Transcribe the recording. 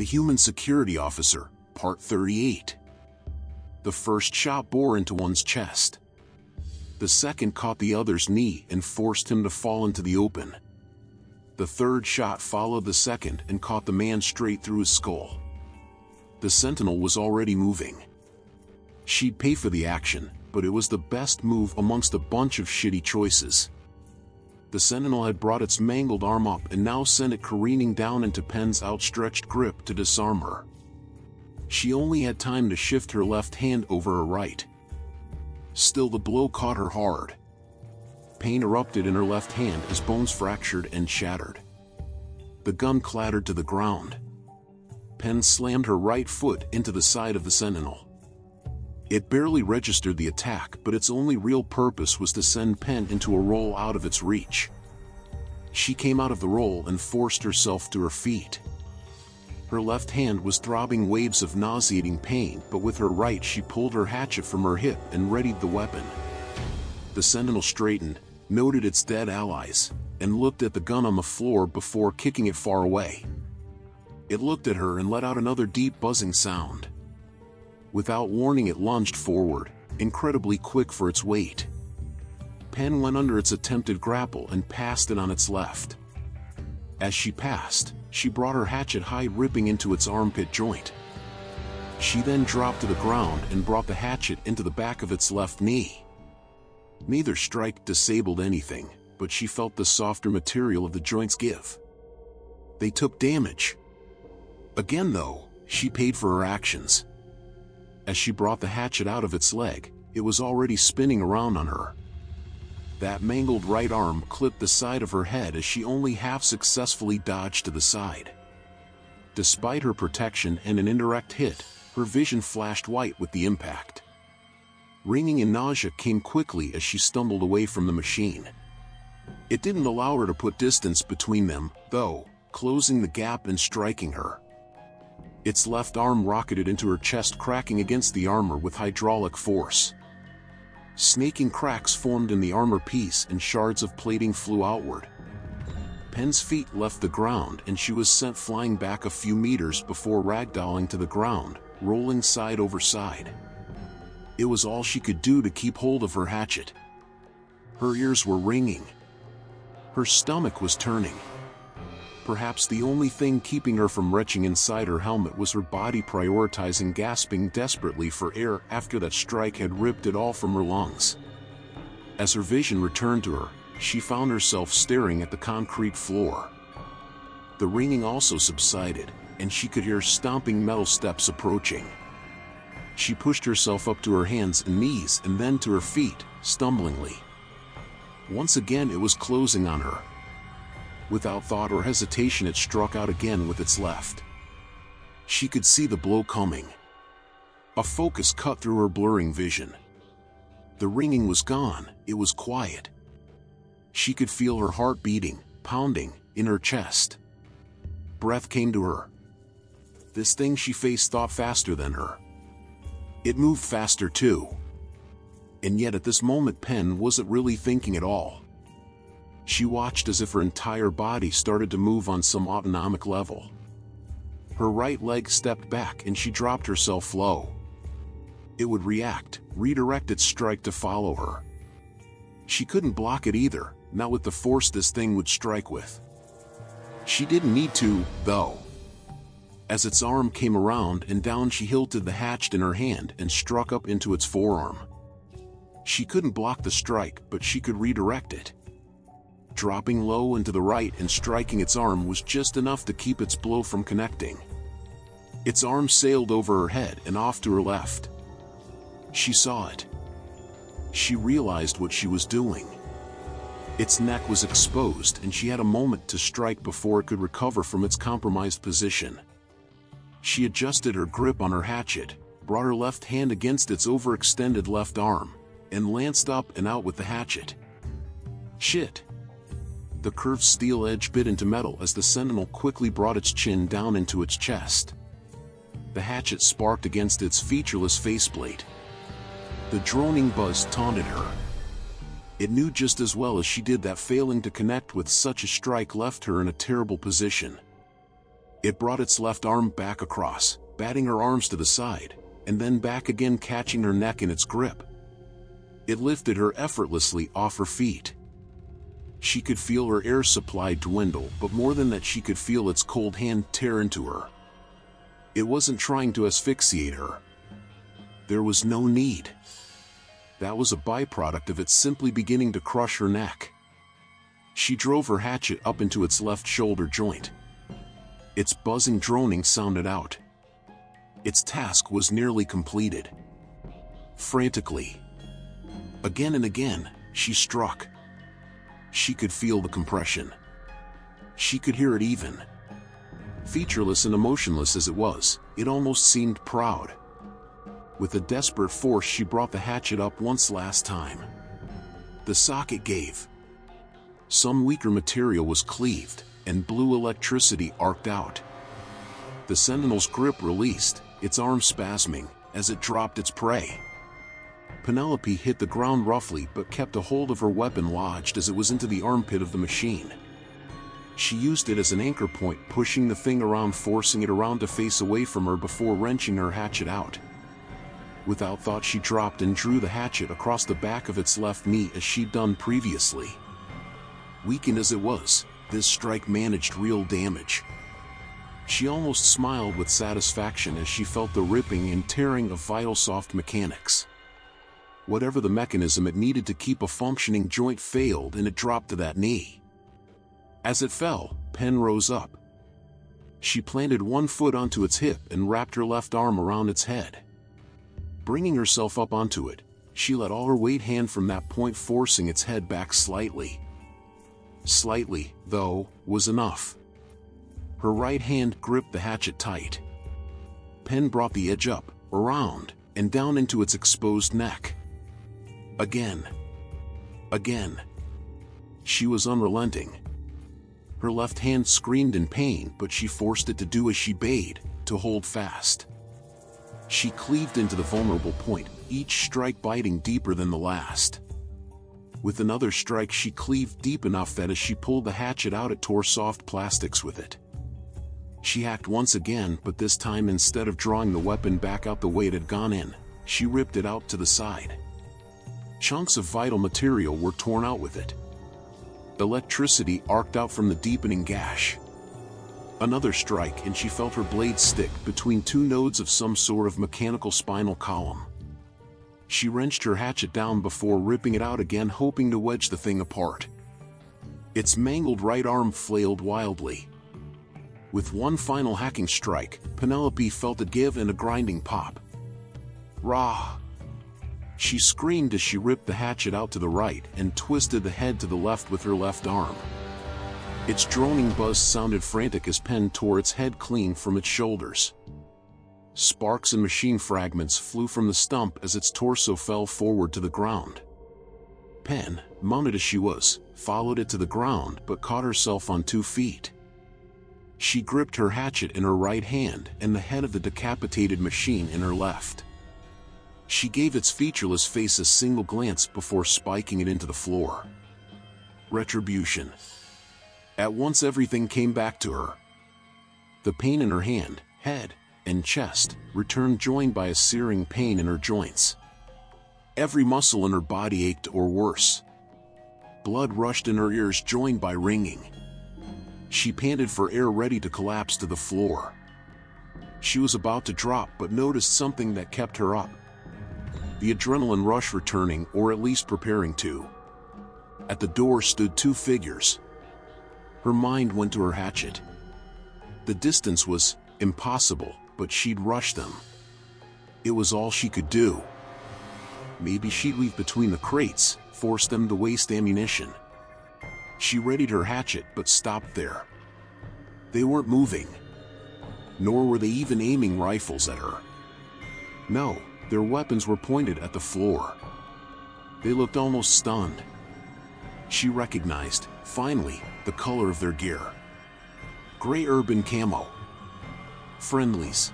The Human Security Officer, Part 38. The first shot bore into one's chest. The second caught the other's knee and forced him to fall into the open. The third shot followed the second and caught the man straight through his skull. The Sentinel was already moving. She'd pay for the action, but it was the best move amongst a bunch of shitty choices. The Sentinel had brought its mangled arm up and now sent it careening down into Penn's outstretched grip to disarm her. She only had time to shift her left hand over her right. Still, the blow caught her hard. Pain erupted in her left hand as bones fractured and shattered. The gun clattered to the ground. Penn slammed her right foot into the side of the Sentinel. It barely registered the attack, but its only real purpose was to send Penn into a roll out of its reach. She came out of the roll and forced herself to her feet. Her left hand was throbbing waves of nauseating pain, but with her right she pulled her hatchet from her hip and readied the weapon. The Sentinel straightened, noted its dead allies, and looked at the gun on the floor before kicking it far away. It looked at her and let out another deep buzzing sound. Without warning, it lunged forward, incredibly quick for its weight. Penn went under its attempted grapple and passed it on its left. As she passed, she brought her hatchet high, ripping into its armpit joint. She then dropped to the ground and brought the hatchet into the back of its left knee. Neither strike disabled anything, but she felt the softer material of the joints give. They took damage. Again though, she paid for her actions. As she brought the hatchet out of its leg, it was already spinning around on her. That mangled right arm clipped the side of her head as she only half successfully dodged to the side. Despite her protection and an indirect hit, her vision flashed white with the impact. Ringing and nausea came quickly as she stumbled away from the machine. It didn't allow her to put distance between them, though, closing the gap and striking her. Its left arm rocketed into her chest, cracking against the armor with hydraulic force. Snaking cracks formed in the armor piece and shards of plating flew outward. Penn's feet left the ground and she was sent flying back a few meters before ragdolling to the ground, rolling side over side. It was all she could do to keep hold of her hatchet. Her ears were ringing. Her stomach was turning. Perhaps the only thing keeping her from retching inside her helmet was her body prioritizing gasping desperately for air after that strike had ripped it all from her lungs. As her vision returned to her, she found herself staring at the concrete floor. The ringing also subsided, and she could hear stomping metal steps approaching. She pushed herself up to her hands and knees and then to her feet, stumblingly. Once again it was closing on her. Without thought or hesitation, it struck out again with its left. She could see the blow coming. A focus cut through her blurring vision. The ringing was gone, it was quiet. She could feel her heart beating, pounding, in her chest. Breath came to her. This thing she faced thought faster than her. It moved faster too. And yet at this moment Penn wasn't really thinking at all. She watched as if her entire body started to move on some autonomic level. Her right leg stepped back and she dropped herself low. It would redirect its strike to follow her. She couldn't block it either, not with the force this thing would strike with. She didn't need to, though. As its arm came around and down, she hilted the hatchet in her hand and struck up into its forearm. She couldn't block the strike, but she could redirect it. Dropping low and to the right and striking its arm was just enough to keep its blow from connecting. Its arm sailed over her head and off to her left. She saw it. She realized what she was doing. Its neck was exposed and she had a moment to strike before it could recover from its compromised position. She adjusted her grip on her hatchet, brought her left hand against its overextended left arm, and lanced up and out with the hatchet. Shit! The curved steel edge bit into metal as the Sentinel quickly brought its chin down into its chest. The hatchet sparked against its featureless faceplate. The droning buzz taunted her. It knew just as well as she did that failing to connect with such a strike left her in a terrible position. It brought its left arm back across, batting her arms to the side, and then back again, catching her neck in its grip. It lifted her effortlessly off her feet. She could feel her air supply dwindle, but more than that, she could feel its cold hand tear into her. It wasn't trying to asphyxiate her. There was no need. That was a byproduct of it simply beginning to crush her neck. She drove her hatchet up into its left shoulder joint. Its buzzing droning sounded out. Its task was nearly completed. Frantically, again and again, she struck. She could feel the compression. She could hear it even. Featureless and emotionless as it was, it almost seemed proud. With a desperate force, she brought the hatchet up once last time. The socket gave. Some weaker material was cleaved, and blue electricity arced out. The Sentinel's grip released, its arm spasming, as it dropped its prey. Penelope hit the ground roughly but kept a hold of her weapon lodged as it was into the armpit of the machine. She used it as an anchor point, pushing the thing around, forcing it around to face away from her before wrenching her hatchet out. Without thought, she dropped and drew the hatchet across the back of its left knee as she'd done previously. Weakened as it was, this strike managed real damage. She almost smiled with satisfaction as she felt the ripping and tearing of vital soft mechanics. Whatever the mechanism it needed to keep a functioning joint failed, and it dropped to that knee. As it fell, Pen rose up. She planted one foot onto its hip and wrapped her left arm around its head. Bringing herself up onto it, she let all her weight hand from that point, forcing its head back slightly. Slightly, though, was enough. Her right hand gripped the hatchet tight. Pen brought the edge up, around, and down into its exposed neck. Again. Again. She was unrelenting. Her left hand screamed in pain, but she forced it to do as she bade, to hold fast. She cleaved into the vulnerable point, each strike biting deeper than the last. With another strike, she cleaved deep enough that as she pulled the hatchet out, it tore soft plastics with it. She hacked once again, but this time, instead of drawing the weapon back out the way it had gone in, she ripped it out to the side. Chunks of vital material were torn out with it. Electricity arced out from the deepening gash. Another strike, and she felt her blade stick between two nodes of some sort of mechanical spinal column. She wrenched her hatchet down before ripping it out again, hoping to wedge the thing apart. Its mangled right arm flailed wildly. With one final hacking strike, Penelope felt it give and a grinding pop. Rah! She screamed as she ripped the hatchet out to the right and twisted the head to the left with her left arm. Its droning buzz sounded frantic as Pen tore its head clean from its shoulders. Sparks and machine fragments flew from the stump as its torso fell forward to the ground. Pen, mounted as she was, followed it to the ground but caught herself on 2 feet. She gripped her hatchet in her right hand and the head of the decapitated machine in her left. She gave its featureless face a single glance before spiking it into the floor. Retribution. At once everything came back to her. The pain in her hand, head, and chest returned, joined by a searing pain in her joints. Every muscle in her body ached, or worse. Blood rushed in her ears, joined by ringing. She panted for air, ready to collapse to the floor. She was about to drop but noticed something that kept her up. The adrenaline rush returning, or at least preparing to. At the door stood 2 figures. Her mind went to her hatchet. The distance was impossible, but she'd rush them. It was all she could do. Maybe she'd leave between the crates, force them to waste ammunition. She readied her hatchet but stopped there. They weren't moving. Nor were they even aiming rifles at her. No, their weapons were pointed at the floor. They looked almost stunned. She recognized, finally, the color of their gear. Gray urban camo. Friendlies.